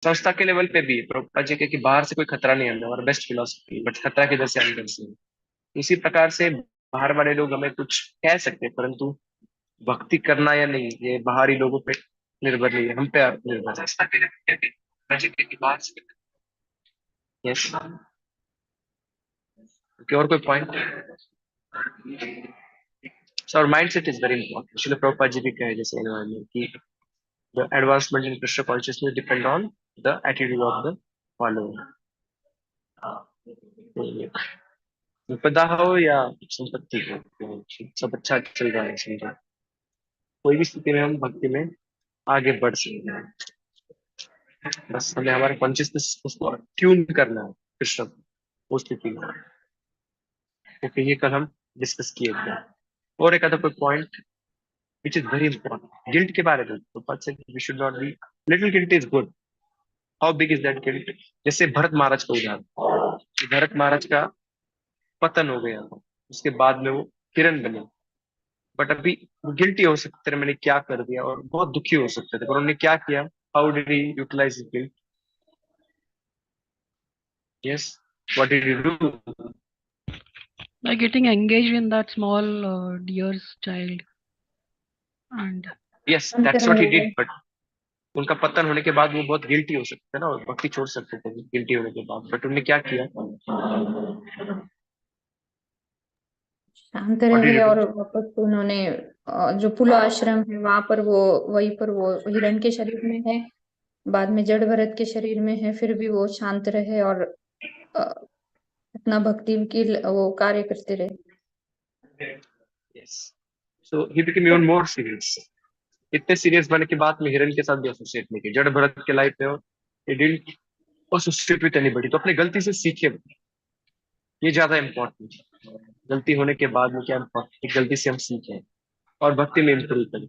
संस्था के लेवल पे भी है। प्रभुपाद जी के कि बाहर से कोई खतरा नहीं है हमें, हमारा बेस्ट फिलोसफी, बट खतरा किधर से अंदर से। इसी प्रकार से बाहर वाले लोग हमें कुछ कह सकते हैं, परंतु भक्ति करना या नहीं ये बाहरी लोगों पे निर्भर नहीं है, हम पे निर्भर है। यस, और कोई point? So mind set is very important. Srila Prabhupada ji भी कहे जैसे एनवायरमेंट की the advancement in Krishna consciousness depend on the attitude of the follower. विपदा हो या संपत्ति हो, तो सब अच्छा चल रहा है समझो, कोई भी स्थिति में हम भक्ति में आगे बढ़ सकते हैं। बस हमें हमारे कॉन्शियसनेस उसको ट्यून करना है कृष्ण को, उस स्थिति में। क्योंकि ये कल हम डिस्कस किए थे। और एक आधा कोई point which is very important guilt के बारे में, तो पद से we should not be, little guilt is good. How big is that guilt? जैसे भरत महाराज का उदाहरण, कि भरत महाराज का पतन हो गया था, उसके बाद में वो किरण बने, बट अभी वो गिल्टी हो सकते थे मैंने क्या कर दिया, और बहुत दुखी हो सकते थे, पर उन्होंने क्या किया? How did he utilise guilt? Yes, what did he do? By getting engaged in that small deer's child and yes, अंतर दैट्स व्हाट ही है। डिड। बट उनका पतन होने के बाद वो बहुत गिल्टी हो सकते थे ना, और भक्ति छोड़ सकते थे गिल्टी होने के बाद, बट उन्होंने क्या किया? शांत व्हाट डिड रहे ही डू? और वापस उन्होंने जो पुल आश्रम है वहां पर वो, वहीं पर वो हिरण के शरीर में है, बाद में जड़ भरत के शरीर में है, फिर भी वो शांत रहे और अ, अपना भक्ति की वो कार्य करते रहे। Yes, so he became even more serious. इतने सीरियस बनने के बाद में हिरन के साथ भी एसोसिएट नहीं किया, जड़ भरत के लाइफ में, और he didn't associate with anybody। तो अपनी गलती से सीखे, ये ज्यादा इम्पोर्टेंट है। गलती होने के बाद में क्या इम्पोर्टेंट, गलती से हम सीखें और भक्ति में इंप्रूव करें।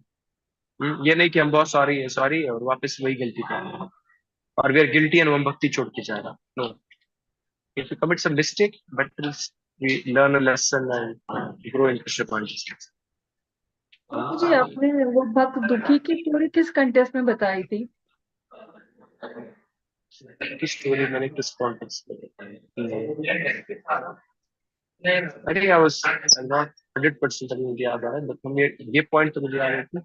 ये नहीं कि हम बहुत सॉरी है सॉरी है और वापस वही गलती कर रहे हैं, और वी आर गिल्टी एंड हम भक्ति छोड़ के जा रहा। No, if you commit some mistake but we learn a lesson and grow in Krishna consciousness. जी आपने वो भक्त दुखी की स्टोरी किस कंटेस्ट में बताई थी? की स्टोरी मैंने किस कॉन्टेक्स्ट में बताई? अरे आई वाज नॉट 100% अभी मुझे याद आ रहा है, बट हम ये पॉइंट तो मुझे याद है कि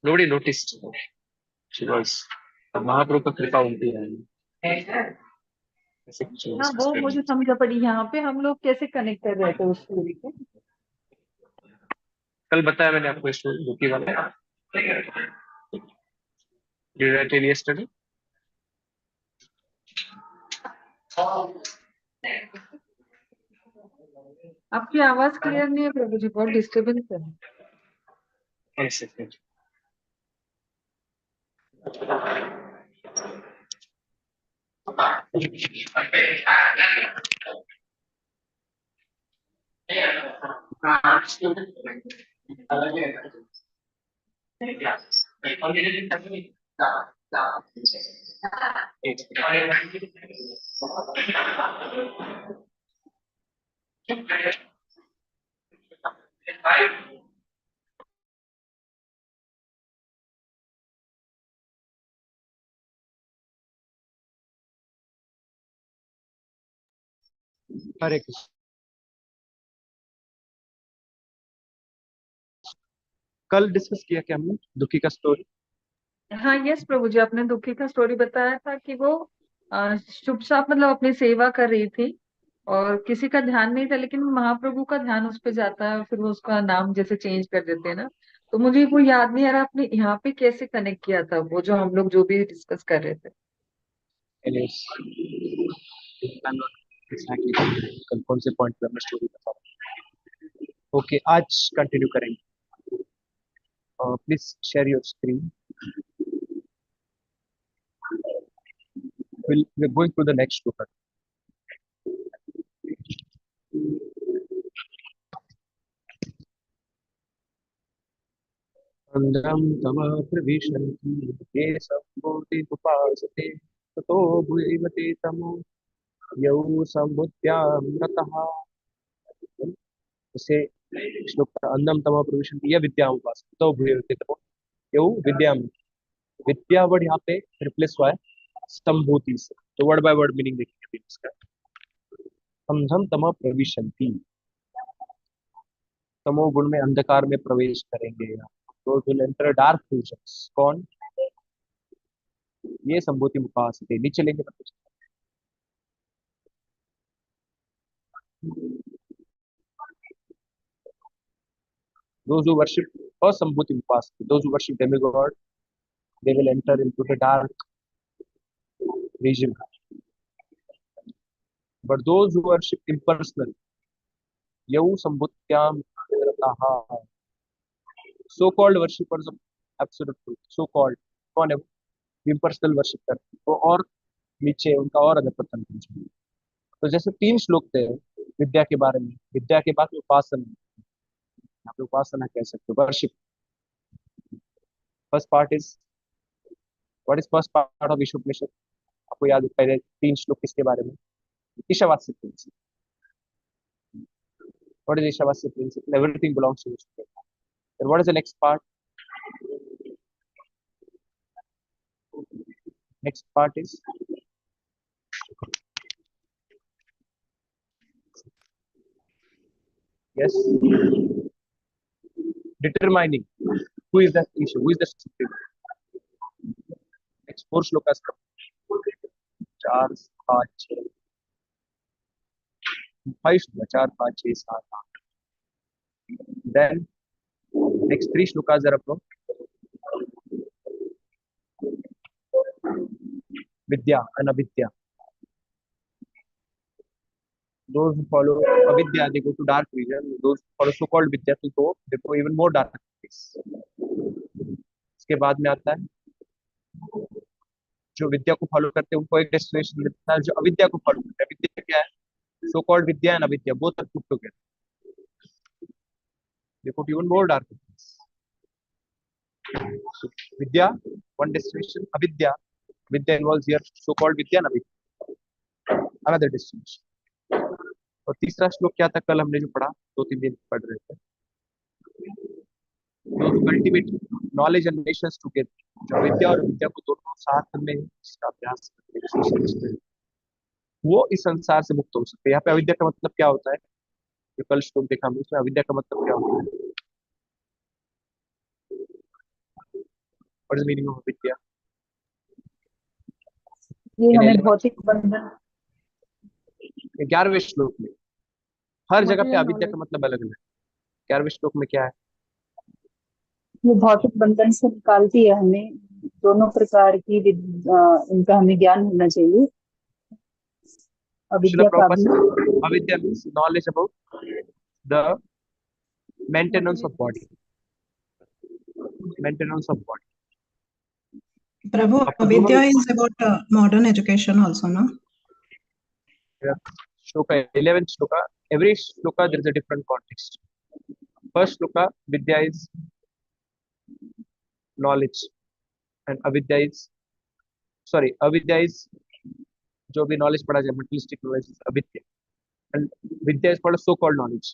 nobody noticed her. She was, महाप्रभु का कृपा उनकी है, ऐसे कुछ हाँ वो मुझे एक्सपीरियंस। समझा पड़ी। यहाँ पे हम लोग कैसे कनेक्ट कर रहे थे उस स्टोरी को? कल बताया मैंने आपको स्टोरी दुखी वाला। Did I tell yesterday? आपकी आवाज क्लियर नहीं है प्रभु जी, बहुत डिस्टर्बेंस है। One second. हरे कृष्ण। कल डिस्कस किया क्या हमने दुखी का स्टोरी? हाँ यस प्रभु जी, आपने दुखी का स्टोरी बताया था कि वो चुपचाप मतलब अपनी सेवा कर रही थी और किसी का ध्यान नहीं था, लेकिन महाप्रभु का ध्यान उस पे जाता है और फिर वो उसका नाम जैसे चेंज कर देते हैं ना। तो मुझे वो याद नहीं आ रहा आपने यहाँ पे कैसे कनेक्ट किया था वो जो हम लोग जो भी डिस्कस कर रहे थे। Anyways, I'm not exactly कल कौन से पॉइंट पे हमने स्टोरी बता रहा। ओके, आज कंटिन्यू करेंगे। Please share your screen. we're going to the next book। अंधं तमः प्रविशन्ति ये सम्भूति उपासते ततो भूयते तमो यौ समुद्यामृतः। जैसे श्लोक का, अन्नम तमः प्रविशन्ति ये विद्या उपासते तो भूयते तमो यौ विद्याम। विद्या वर्ड यहाँ पे रिप्लेस हुआ है संभूति से, तो वर्ड बाय वर्ड मीनिंग देखेंगे अभी इसका। समझम तमः प्रविशन्ति, तमोगुण में अंधकार में प्रवेश करेंगे। तो विल एंटर डार्क फ्यूचर्स, कौन? ये संभूति मुखास थे, नीचे लेंगे तो कुछ। Those who worship असंभूति मुखास, those who worship demigod, they will enter into the dark region. But those who worship impersonal, यऊ संभूत्याम रताहा, so called worshippers of absolute truth, so called, कौन है वो? impersonal worship करते हैं, वो और नीचे उनका और अधपतन हो जाएगा। तो जैसे 3 श्लोक थे विद्या के बारे में, विद्या के बाद उपासना, यहाँ पे उपासना कह सकते हो, worship. First part is, what is first part of Ishopanishad? आपको याद है पहले 3 श्लोक किसके बारे में? Ishavasya principle. What is Ishavasya principle? Everything belongs to Ishwar. Then what is the next part? Next part is yes, determining who is that issue, who is the supreme. Next 4 shlokas, 4 5 6 5 shlokas, 4 5 6 7 8. Then next 3 shlokas are about vidya and avidya. Those who follow avidya, they go to dark region. Those who follow so called vidya, they go even more dark place. इसके बाद में आता है जो विद्या को follow करते हैं उनको एक डेस्टिनेशन मिलता है, जो अविद्या को फॉलो करते हैं, विद्या क्या है? So called vidya and avidya, both are put together, they put even more darkness. So, vidya one destination, अविद्या, विद्या involves here so called vidya and avidya, another destination. और तीसरा श्लोक क्या था कल हमने जो पढ़ा, 2-3 दिन पढ़ रहे थे, cultivate knowledge and Nations together, जो विद्या और विद्या को दोनों साथ में इसका अभ्यास करते हैं, वो इस संसार से मुक्त हो सकते हैं। यहाँ पे अविद्या का मतलब क्या होता है, जो कल श्लोक देखा हमने, उसमें अविद्या का मतलब क्या होता है? What is the meaning of अविद्या? ये इन हमें 11th भौतिक बंधन, 11वें श्लोक में हर जगह पे Material अविद्या का knowledge. मतलब अलग अलग है। 11वें श्लोक में क्या है? ये भौतिक बंधन से निकालती है हमें। दोनों प्रकार की इनका हमें ज्ञान होना चाहिए, शिला अविद्या का प्रभुपाद भी। से अविद्या means knowledge about the maintenance of body, maintenance of body. Prabhu, आपको दोनों Vidya is about modern education also, no? Shloka 11th shloka, every shloka there is a different context. First shloka, vidya is knowledge and avidya is, sorry, avidya is जो भी knowledge पढ़ा जाए, materialistic knowledge is अविद्या, and Vidya is called so called knowledge.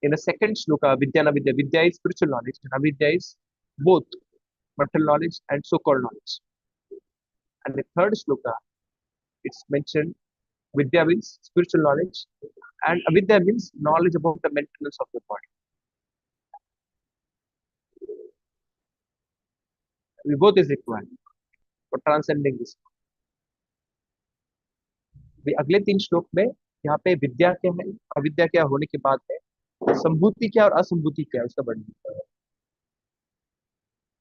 In the second shloka, vidya and avidya, vidya is spiritual knowledge and avidya is both material knowledge and so called knowledge. And the third shloka, it's mentioned vidya means spiritual knowledge and avidya means knowledge about the maintenance of the body. We both is required for transcending this. अगले 3 श्लोक में यहाँ पे विद्या क्या है, अविद्या क्या होने के बाद है संभूति क्या और असंभूति क्या है उसका वर्णन।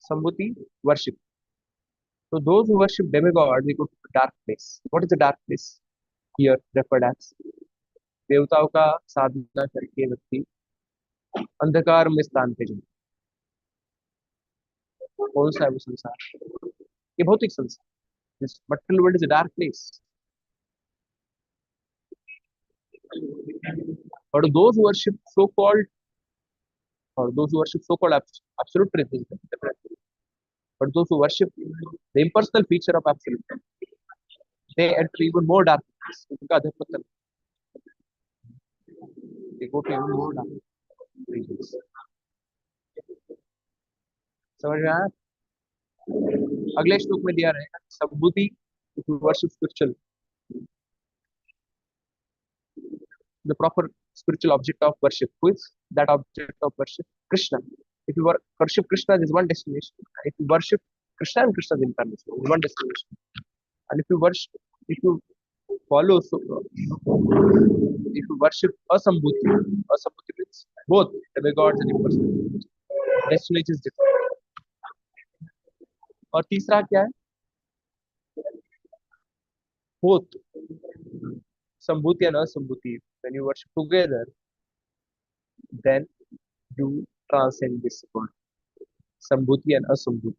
संभूति worship, so those who worship demigod they go to dark place. What is the dark place here referred as? देवताओं का साधना करके व्यक्ति अंधकार में स्थान पे जाए। कौन सा है वो संसार? ये भौतिक संसार, this material world is a dark place. But those who worship so called, or those who worship so called absolute truth is different. But those who worship the impersonal feature of absolute truth, they enter even more darkness. उनका अधःपतन, they go to even more dark regions. समझ में आया? अगले श्लोक में दिया रहेगा संभूति if you worship spiritual, the proper spiritual object of worship. Who is that object of worship? Krishna. If you worship Krishna, there is one destination. If you worship Krishna and Krishna's incarnation, there is one destination. And if you follow, so, if you worship asambhuti means both demigods and impersonal. Destination is different. और तीसरा क्या है? Both sambhuti and asambhuti. When you worship together, then you transcend this world. Sambhuti and asambhuti.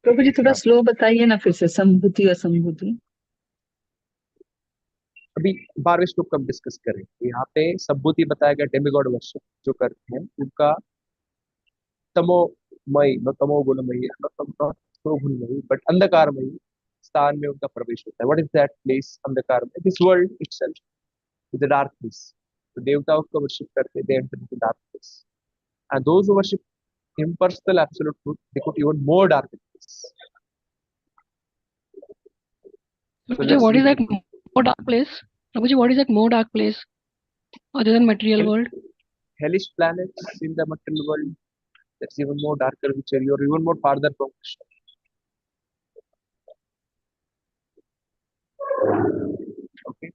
प्रभु जी थोड़ा slow बताइए ना फिर से, संभूति असंभूति। अभी 12वें श्लोक का डिस्कस करेंगे। यहाँ पे संभूति बताया गया डेमिगॉड वर्शिप जो करते हैं उनका तमोमयी, न तमो गुणमयी, न गुणमयी, बट अंधकारमयी स्थान में उनका प्रवेश होता है। What is that place? अंधकारमय, this world itself is the darkness. तो देवताओं का वर्शिप करते they enter into darkness, and those who worship impersonal absolute truth, they put even more darkness. Prabhuji, what is that more dark place? Prabhuji, what is that more dark place other than material world? Hellish planets in the material world, that's even more darker, which are you're even more farther from Krishna. Okay.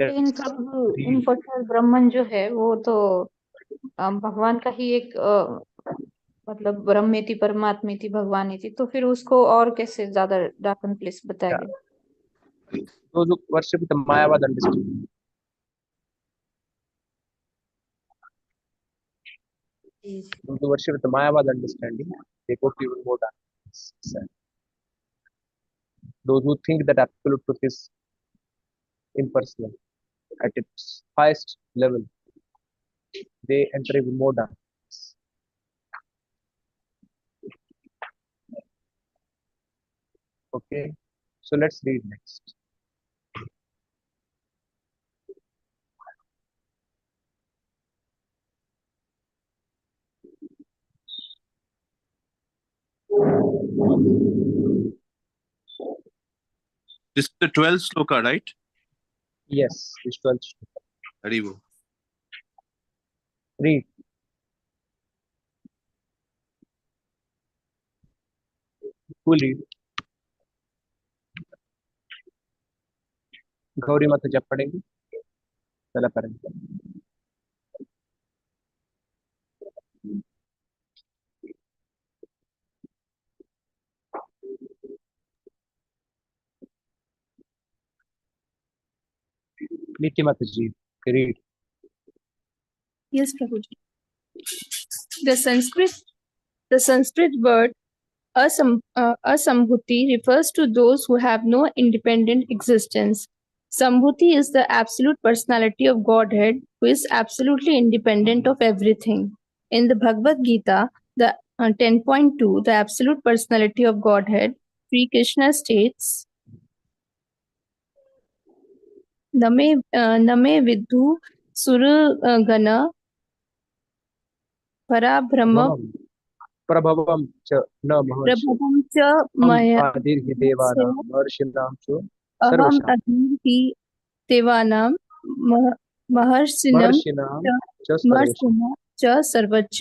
लेकिन प्रभु impersonal ब्रह्मन जो है वो तो भगवान का ही एक मतलब ब्रह्मेति परमात्मेति भगवानेति, तो फिर उसको और कैसे ज्यादा डार्कन प्लेस बताया गया? Those who worship the Mayavad understanding. Those who worship the Mayavad understanding, they go to even more darkness. Those who think that absolute truth is impersonal at its highest level, they enter even more darkness. Okay, so let's read next. This is the 12th sloka, right? Yes, this 12th sloka. Haribo. Read. Who will read? Gauri माता जब पढ़ेंगी पहला पढ़ेंगे। नीति माता जी, read. Yes, Prabhuji. The Sanskrit word asambhuti refers to those who have no independent existence. Sambhuti is the absolute personality of Godhead who is absolutely independent of everything. In the Bhagavad Gita, the 10.2, the absolute personality of Godhead, Sri Krishna states, Name vidhu surgana parabrahma प्रभवम च न प्रभवं च मया आदिर्हि देवानां महर्षिणां च अहम सर्वशां अधीहि देवानां महर्षिणां च सर्वच्च.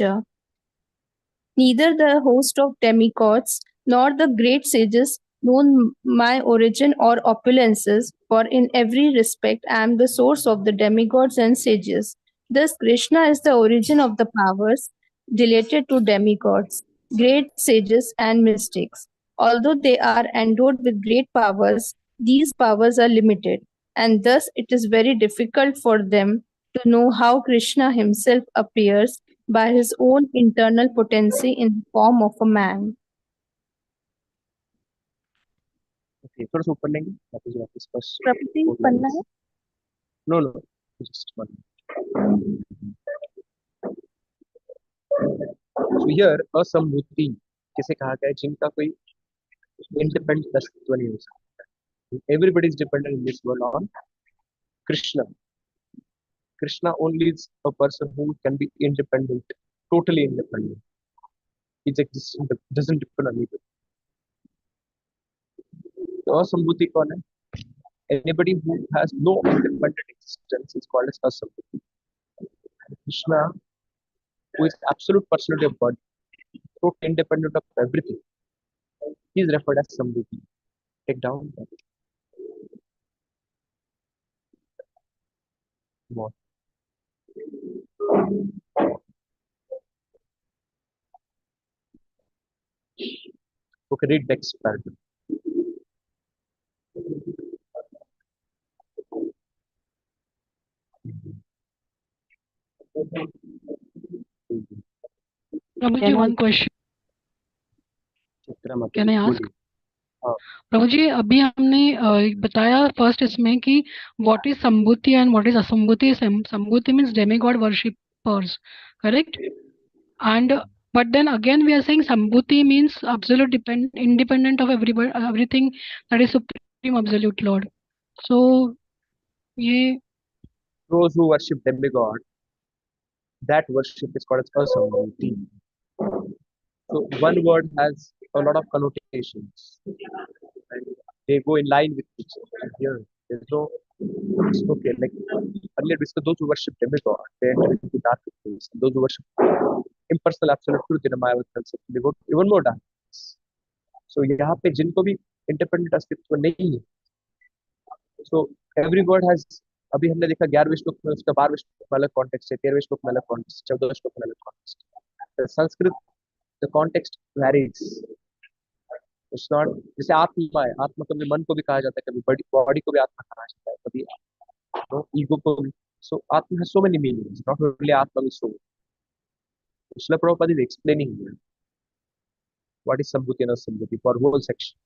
Neither the host of demigods nor the great sages know my origin or opulences, for in every respect I am the source of the demigods and sages. Thus Krishna is the origin of the powers related to demigods, great sages and mystics. Although they are endowed with great powers, these powers are limited, and thus it is very difficult for them to know how Krishna himself appears by his own internal potency in the form of a man. Okay, थोड़ा सा ऊपर लेंगे वापस वापस बस प्रभुजी पढ़ना है? No no just one. So here असंभूति किसे कहा गया है? जिनका कोई इंडिपेंडेंट अस्तित्व नहीं हो सकता. Everybody is dependent in this world on Krishna. Krishna only is a person who can be independent totally independent. It exists, doesn't depend on anybody. तो असंभूति कौन है? Anybody who has no independent existence is called as asambhuti. Krishna, who is absolute personality of God, totally independent of everything, he is referred as Sambhuti. Take down that. More. Okay, read next paragraph. Prabhuji, Can I one question. Chitra माता Can I ji, ask? बोलिए. हाँ, प्रभुजी, अभी हमने बताया first इसमें कि what is संभूति and what is असंभूति. संभूति means demigod worshippers, correct? And but then again we are saying Sambhuti means absolute independent of everybody, everything that is supreme absolute Lord. So ये those who worship demigod, that worship is called as asambhuti. So one word has a lot of connotations, and they go in line with each other. Here, there's no, it's okay. Like earlier, we said those who worship demigod, they enter into dark place. Those who worship impersonal absolute truth in a Maya concept, they go even more darkness. So यहाँ पे जिनको भी independent अस्तित्व नहीं है, so every word has, अभी हमने देखा 11वें श्लोक में उसका 12वें श्लोक में अलग कॉन्टेक्स्ट है, 13वें श्लोक में अलग कॉन्टेक्स्ट, 14वें श्लोक में अलग context. Sanskrit the context varies. It's not, जैसे आत्मा है, आत्मा कभी मन को भी कहा जाता है, कभी बॉडी को भी आत्मा कहा जाता है, कभी ईगो को भी. सो आत्मा has so many meanings, not only आत्मा with soul. Srila Prabhupada is explaining here what is Sambhuti and Asambhuti for whole section.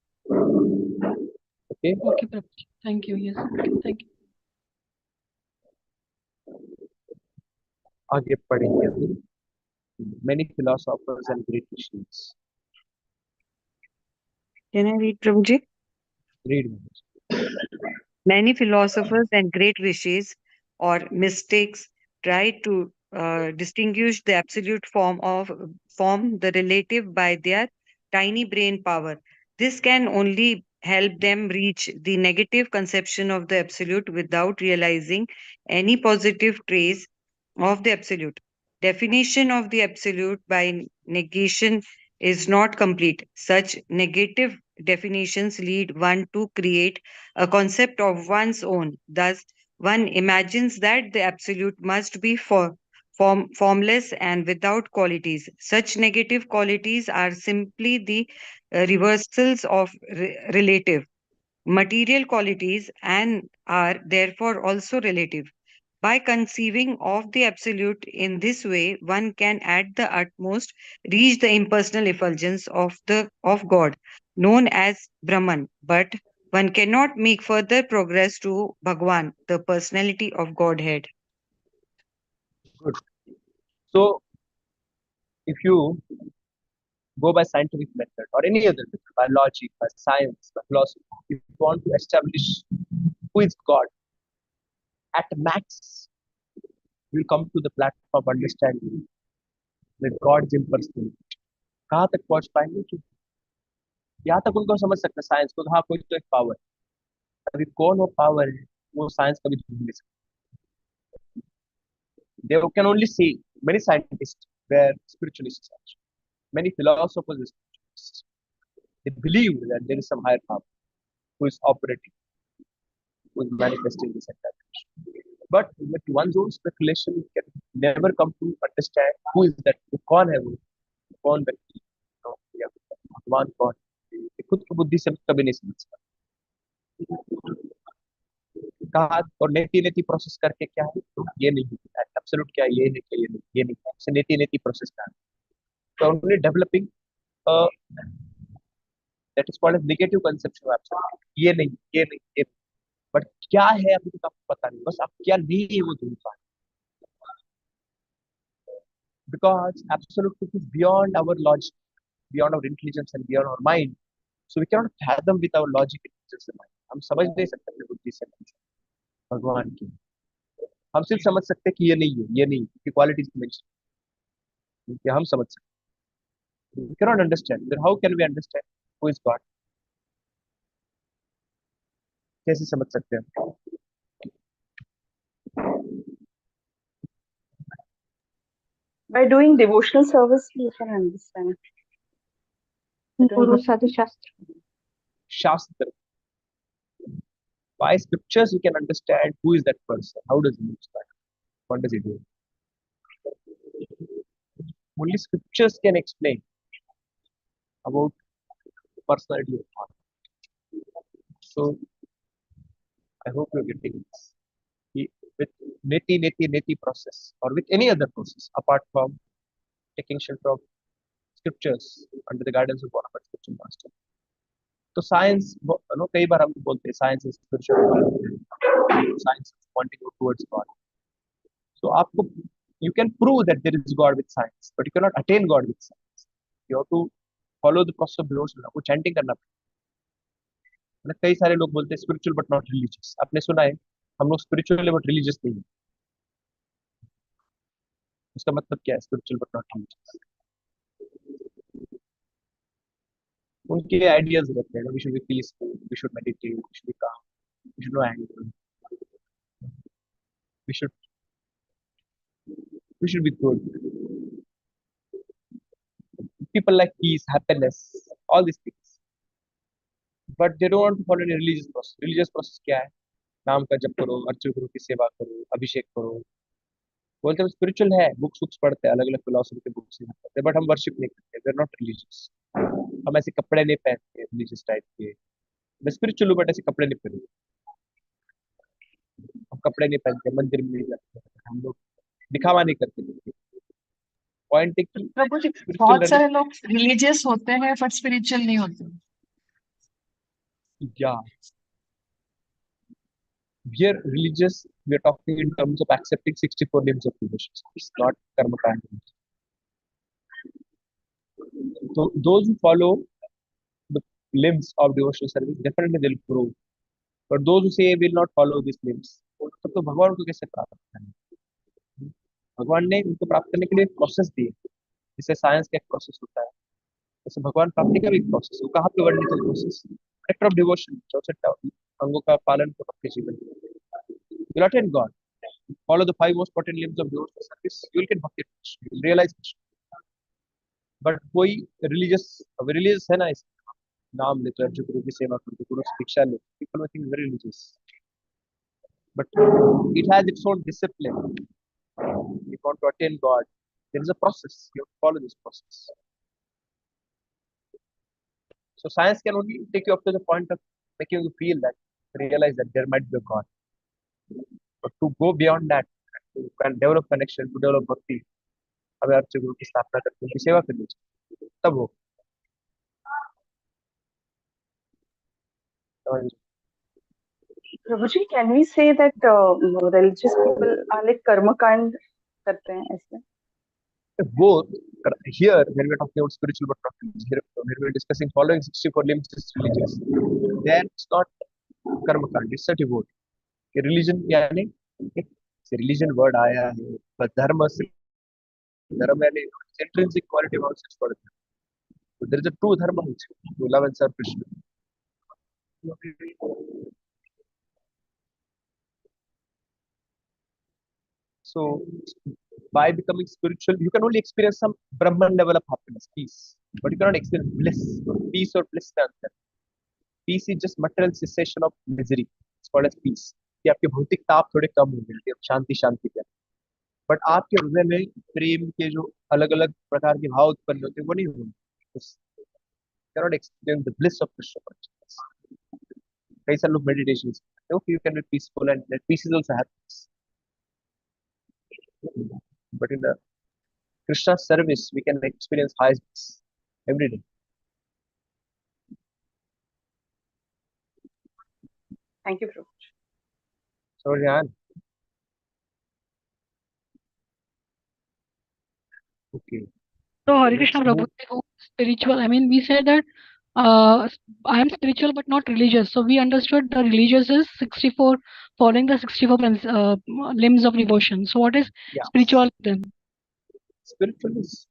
Okay. okay Prabhuji, thank you. Yes, okay, thank you. आगे पढ़ेंगे अभी. Many philosophers and great Christians. Can I read, Prabhuji? Read. Many philosophers and great rishis or mystics try to distinguish the absolute form the relative by their tiny brain power. This can only help them reach the negative conception of the absolute without realizing any positive trace of the absolute. Definition of the absolute by negation is not complete. Such negative definitions lead one to create a concept of one's own. Thus, one imagines that the absolute must be formless and without qualities. Such negative qualities are simply the reversals of relative material qualities and are therefore also relative. By conceiving of the absolute in this way, one can at the utmost reach the impersonal effulgence of God, known as Brahman, but one cannot make further progress to Bhagwan, the personality of Godhead. Good. So, if you go by scientific method or any other method, by logic, by science, by philosophy, if you want to establish who is God, at max, you will come to the platform of understanding that God is impersonal. कहाँ तक पहुंच पाएंगे? कि यहाँ तक उनको समझ सकते साइंस को, हाँ कोई तो एक पावर है. अभी कौन वो पावर है, वो साइंस कभी ढूंढ नहीं सकता. They can only see, many scientists were spiritualists actually. Many philosophers were spiritualists. They believe that there is some higher power who is operating, who is manifesting this and that. But with one's own speculation, you can never come to understand who is that, कौन है वो, कौन व्यक्ति, या भगवान कौन है. ये खुद की बुद्धि से कभी नहीं समझ सकता. कहा और नेति नेति प्रोसेस करके क्या है, तो ये नहीं है एब्सोल्यूट, क्या ये नहीं, क्या ये नहीं है, नेति नेति प्रोसेस का. So only developing that is called as negative conception of absolute. ये नहीं, ये नहीं, ये नहीं. बट क्या है अभी तक आपको पता नहीं, बस आप क्या नहीं है वो ढूंढ पा. Because absolute truth is beyond our logic, beyond our intelligence and beyond our mind. So we cannot fathom with our logic, intelligence and mind. हम समझ नहीं सकते अपनी बुद्धि से भगवान की. हम सिर्फ समझ सकते हैं कि ये नहीं है, ये नहीं, कि क्वालिटीज मेंशन. कि हम समझ सकते, we cannot understand, then how can we understand who is God? कैसे समझ सकते हैं? By doing devotional service, you can understand. By doing Guru good Sadhu Shastra. Shastra. By scriptures, you can understand who is that person, how does he use that, what does he do. Only scriptures can explain about the personality of God. So, I hope you're getting this. With neti process, or with any other process apart from taking shelter of scriptures under the guidance of one of our spiritual master. तो science no कई बार हम बोलते हैं science is spiritual, science pointing towards God. So आपको you can prove that there is God with science, but you cannot attain God with science. You have to follow the process of devotion. आपको chanting करना पड़ेगा. कई सारे लोग बोलते हैं spiritual but not religious. आपने सुना है हम लोग स्पिरिचुअल है बट रिलीजियस नहीं है. उसका मतलब क्या है स्पिरिचुअल बट नॉट रिलीजियस? उनके आइडियाज रहते हैं, we should be peaceful, we should meditate, we should be calm, we should no anger, we should be good. People like peace, happiness, all these things, but they don't want to follow any religious process. Religious process क्या है? नाम का जप करो, अर्चक गुरु की सेवा करो, अभिषेक करो. बोलते हैं स्पिरिचुअल है, बुक्स बुक्स पढ़ते हैं, अलग अलग फिलोसफी के बुक्स पढ़ते हैं, बट हम वर्शिप नहीं करते. We are not religious. हम ऐसे कपड़े नहीं पहनते रिलीजियस टाइप के. मैं स्पिरिचुअल हूँ बट ऐसे कपड़े नहीं पहनते. हम कपड़े नहीं पहनते, मंदिर में नहीं जाते, हम लोग दिखावा नहीं करते. पॉइंट है कि प्रभु जी स्पिरिचुअल बहुत सारे लोग रिलीजियस होते हैं बट स्पिरिचुअल नहीं होते. Yeah, here religious, we are talking in terms of accepting 64 limbs of devotion. It's not karma kanda. So those who follow the limbs of devotional service, definitely they'll grow. But those who say will not follow these limbs, तो भगवान को कैसे प्राप्त करें? भगवान ने उनको प्राप्त करने के लिए एक प्रोसेस दी, जिससे साइंस का एक प्रोसेस होता है, जैसे भगवान प्राप्ति का भी एक प्रोसेस है. वो कहाँ पे वर्णित है प्रोसेस? एक्ट ऑफ डिवोशन, 64 अंगों का पालन करो अपने जीवन में. You'll attain God. Follow the 5 most important limbs of devotional service. You'll get bhakti. You'll realize Krishna. But कोई religious है ना, इस नाम लेते हैं, गुरु की सेवा करते, गुरु से दीक्षा लेते. People think very religious, but it has its own discipline. If you want to attain God, there is a process. You have to follow this process. So science can only take you up to the point of making you feel that, realize that there might be a God. But to go beyond that, to can develop connection, to develop bhakti, हमें अर्चक गुरु की स्थापना करके उनकी सेवा करनी चाहिए, तब हो. प्रभु जी, can we say that religious people are like karma kind करते हैं ऐसे? Both here, when we are talking about spiritual but not religious, here when we are discussing following 64 limbs is religious, then it's not karma kand, it's a devote. Religion यानी religion word आया है, but धर्म से धर्म यानी intrinsic quality of such word. So there is a true dharma to love and serve Krishna. So by becoming spiritual, you can only experience some Brahman level of happiness, peace, but you cannot experience bliss, peace or bliss. Peace is just material cessation of misery. It's called as peace. कि आपके भौतिक ताप थोड़े कम हो गए, शांति शांति के, but आपके हृदय में प्रेम के जो अलग अलग प्रकार के भाव उत्पन्न होते हैं वो नहीं होंगे. cannot experience the bliss of Krishna consciousness. कई सारे लोग मेडिटेशन करते हैं, you can be peaceful and that peace is also happiness. But in the Krishna service, we can experience high bliss every day. Thank you, Prabhu. So, Jan. Okay. So, Hare Krishna Prabhu, spiritual. I mean, we said that I am spiritual but not religious. So, we understood the religious is 64, following the 64 limbs of devotion. So, what is spiritual then? Spiritual is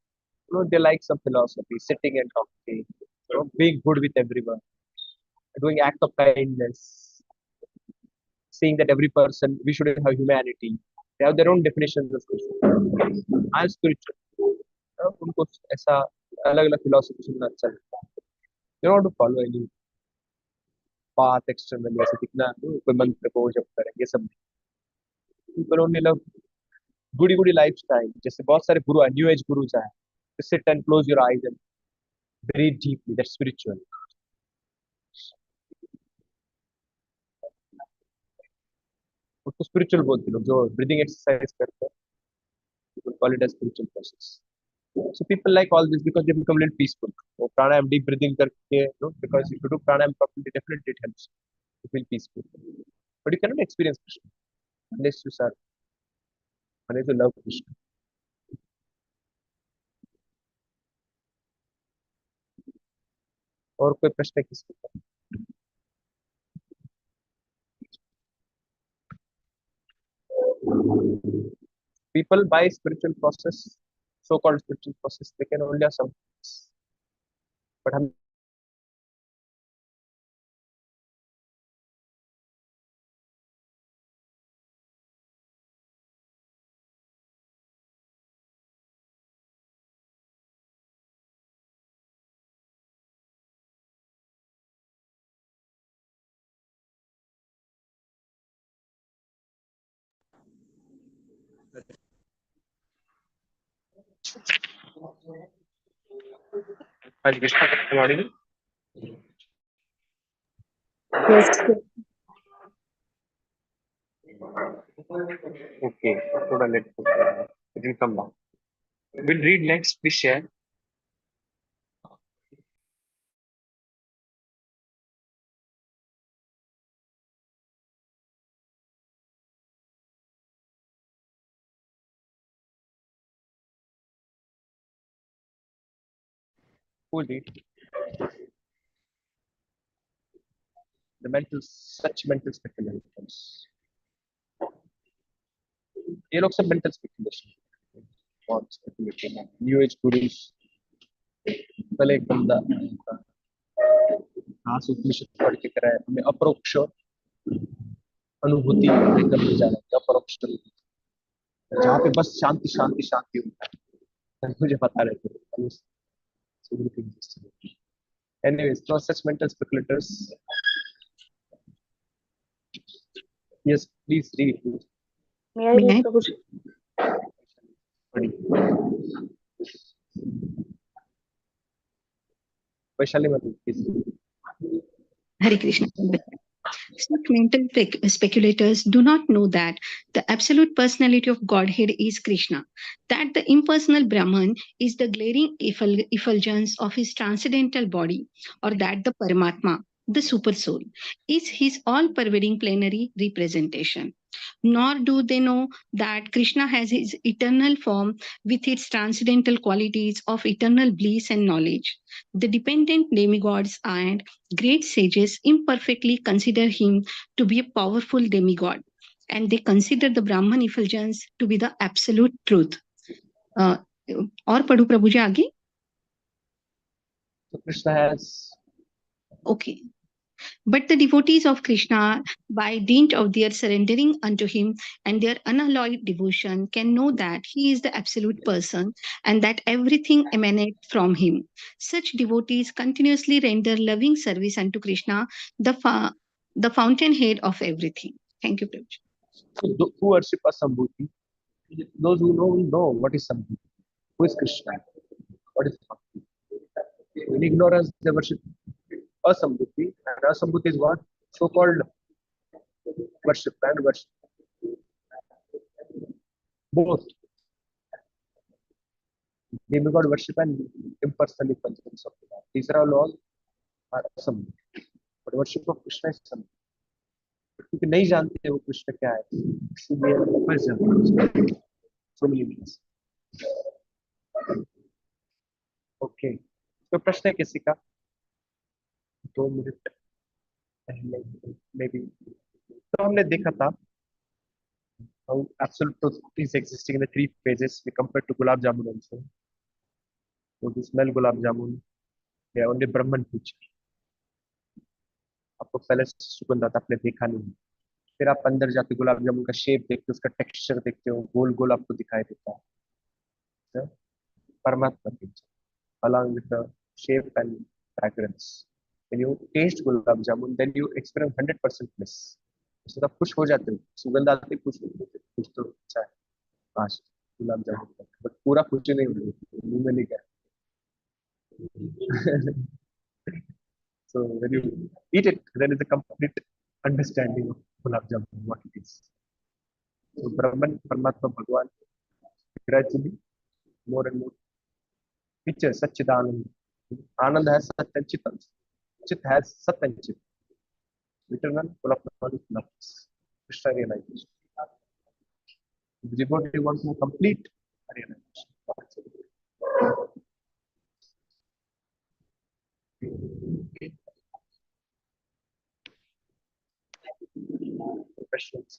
they like some philosophy, sitting and talking, being good with everyone, doing act of kindness, saying that every person we should have humanity. They have their own definitions of spiritual. I am spiritual. उनको ऐसा अलग अलग philosophy सुनना अच्छा लगता है. They don't want to follow any path externally ऐसे दिखना कोई मंत्र को जप करें ये सब. People only love goody goody lifestyle. जैसे बहुत सारे गुरु न्यू एज गुरु हैं. Sit and close your eyes and breathe deeply. That's spiritual. उसको spiritual बोलते लोग जो breathing exercise करते हैं. People call it as spiritual process. So people like all this because they become a little peaceful. So pranayam, deep breathing करके, because if you do pranayam properly, definitely it helps to feel peaceful. But you cannot experience Krishna unless you serve, unless you love Krishna. और कोई प्रश्न है किसी का? People by spiritual process, so-called spiritual process, they can only have some. But हम Hare Krishna, am I audible? Yes, Okay, थोड़ा let it will come back. We'll read next. Please share. who lead the such mental speculations. ये लोग सब mental speculation और speculating है. New age gurus कल एक बंदा घास उपनिषद पढ़ के कराया हमें अपरोक्ष अनुभूति करने जा रहा है. अपरोक्ष जहाँ पे बस शांति शांति शांति होता है. मुझे बता रहे थे. Anyways, no such mental speculators. Yes, please read. May I read, Prabhuji? Vaishali Mati, please. Hare Krishna. Such mental speculators do not know that the absolute personality of Godhead is Krishna, that the impersonal Brahman is the glaring effulgence of his transcendental body, or that the Paramatma, the super soul, is his all-pervading plenary representation. Nor do they know that Krishna has his eternal form with its transcendental qualities of eternal bliss and knowledge. The dependent demigods and great sages imperfectly consider him to be a powerful demigod, and they consider the Brahman effulgence to be the absolute truth. और पढ़ू प्रभु जी आगे. So Krishna has. Okay. But the devotees of Krishna, by dint of their surrendering unto him and their unalloyed devotion, can know that he is the absolute person and that everything emanates from him. Such devotees continuously render loving service unto Krishna, the fountainhead of everything. Thank you, Prabhuji. So who worship Asambhuti? Those who know what is Sambhuti. Who is Krishna? What is Bhakti? In ignorance, they worship Asambhuti, and Asambhuti is what? So-called worship and worship. Both. Demigod worship and impersonal effulgence of God. These are all Asambhuti. But worship of Krishna is Sambhuti. क्योंकि नहीं जानते वो कृष्ण क्या है, इसलिए फंस जाते हैं. So many means. Okay. तो प्रश्न है किसी का? 2 मिनट पहले maybe. तो हमने देखा था how absolute truth is existing in the 3 phases we compared to gulab jamun also. वो टू स्मेल गुलाब जामुन, या ओनली ब्राह्मण टीचर, आपको पहले सुगंध आता, आपने देखा नहीं, फिर आप अंदर जाके गुलाब जामुन का शेप देखते हो, उसका टेक्सचर देखते हो, गोल गोल आपको दिखाई देता है, परमात्मा teacher along with the shape and fragrance. When you taste gulab jamun, then you experience 100% bliss. उससे आप खुश हो जाते हो, सुगंध आते खुश हो जाते हो, कुछ तो अच्छा है, काश गुलाब जामुन, बट पूरा खुश नहीं हो रही, मुंह में नहीं गया. So when you eat it, there is a complete understanding of gulab jamun, what it is. So Brahman, Paramatma, Bhagwan, gradually more and more picture Satchidanand. Anand has Sat and Chit. Chit has Sat and Chit. Eternal, full of knowledge, loves. Krishna realization. The devotee wants to complete realization. Questions?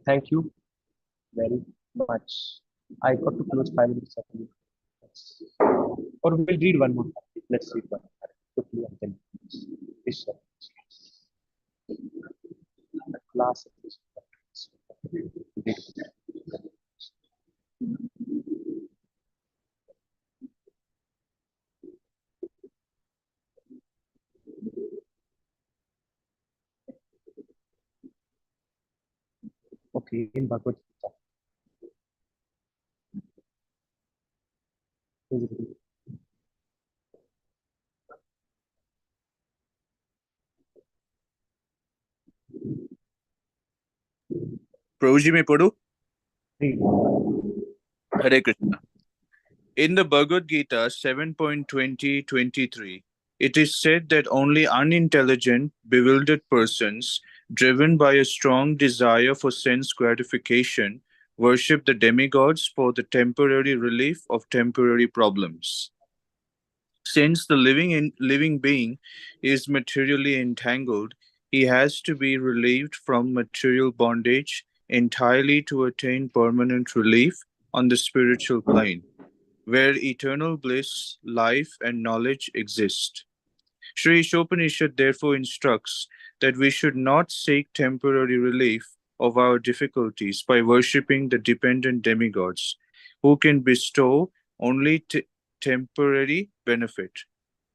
Thank you very much. I got to close 5 minutes. Or we'll read one more. Let's read one quickly and then finish. The class. Okay, in Bhagavad Gita. Prabhuji, may padu? Hare Krishna. In the Bhagavad Gita 7.20-23, it is said that only unintelligent, bewildered persons, driven by a strong desire for sense gratification, worship the demigods for the temporary relief of temporary problems. Since the living being is materially entangled, he has to be relieved from material bondage entirely to attain permanent relief on the spiritual plane, where eternal bliss, life, and knowledge exist. Sri Ishopanishad therefore instructs that we should not seek temporary relief of our difficulties by worshipping the dependent demigods, who can bestow only temporary benefit.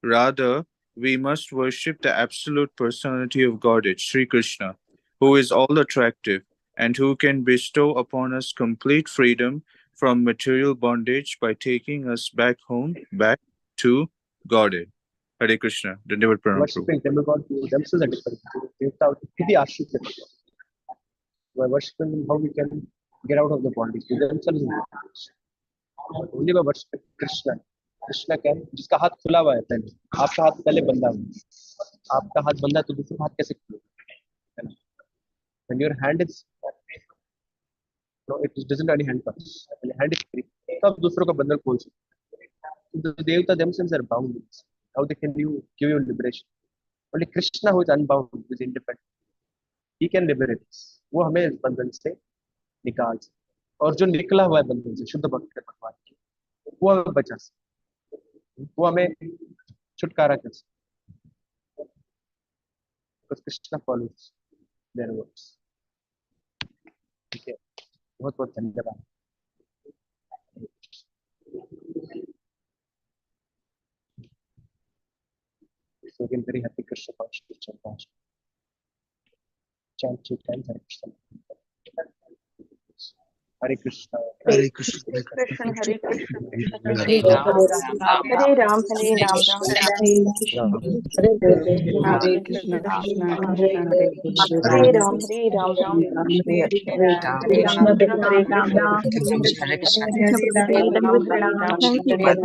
Rather, we must worship the absolute personality of Godhead, Sri Krishna, who is all attractive and who can bestow upon us complete freedom from material bondage by taking us back home, back to Godhead. Hare Krishna. Dandavat Pranam. Worshipping demigods themselves are different. By worshipping them, how we can get out of the bondage. They themselves are only by worshiping Krishna. Krishna क्या है, जिसका हाथ खुला हुआ है पहले, आपका हाथ पहले बंधा हुआ है, आपका हाथ बंधा तो दूसरा हाथ कैसे खुलेगा? When your hand is, no, it doesn't any hand pass. When your hand is free, तब दूसरों का बंधन खोल सकते. The devata themselves are bound. How they can give you liberation? Only Krishna who is unbound, who is independent. He can liberate us. वो हमें इस बंधन से निकाल सकते. और जो निकला हुआ है बंधन से, शुद्ध भक्त भगवान की, वो हमें बचा सकते, वो हमें छुटकारा कर सकते. Because Krishna follows their words. ठीक है, बहुत बहुत धन्यवाद. So again, very happy Krishna consciousness. Chant 2 times Hare Krishna. Hare Krishna. Hare Krishna. Hare Krishna. Hare Krishna. Hare Ram, Hare Ram. Hare Ram. Hare Krishna, Krishna Krishna, Hare Krishna, Hare Ram. Hare Ram. Krishna, Hare Ram, Ram, Hare Krishna, Hare Krishna, Hare Ram, Ram, Hare Krishna.